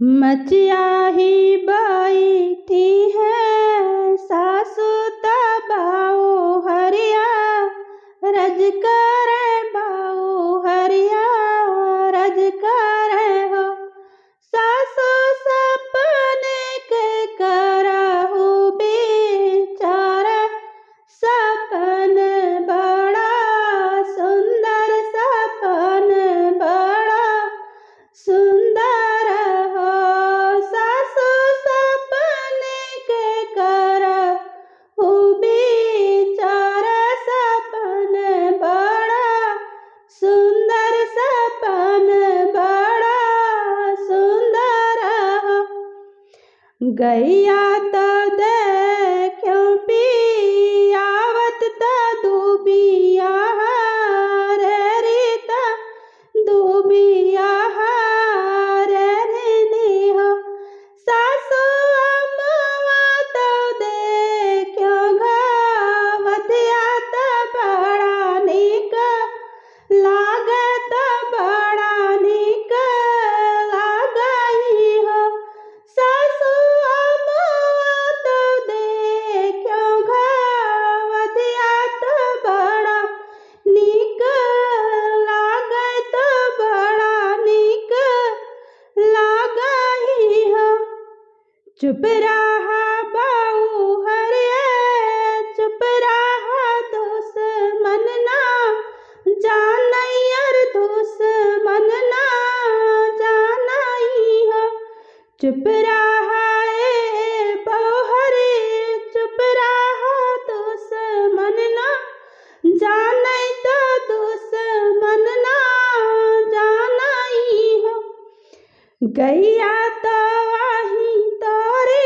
मचिया ही बैठी है सासु तबाऊ हरिया रज करे बाऊ हरिया रज करे हो। सासु सपने के करहु बिचार सपन बड़ा सुंदर सपन बड़ा सुंदर हो। सासु सपने के करहु बिचार सपन बड़ा सुंदर सपन बड़ा सुंदर हो। गैया तो देखो पियावत तो दुबिया रे रीता दुबिया रे नी हो। सासु अम्मा तो देखो घावतिया तो बड़ा निक लागे तो बड़ा निक लागई हो। सासु अम्मा तो देखो घावतिया तो बड़ा निक लागे तो बड़ा निक लागई हो। चुप रहा बाऊ हरिया चुप रहा दुश्मन ना जानैयर दुश्मन ना जानई हो। चुप रहा ए बौहरे चुप रहा दुश्मन ना जानै तो दुश्मन ना जानई हो। गैया तो वहीं तोरे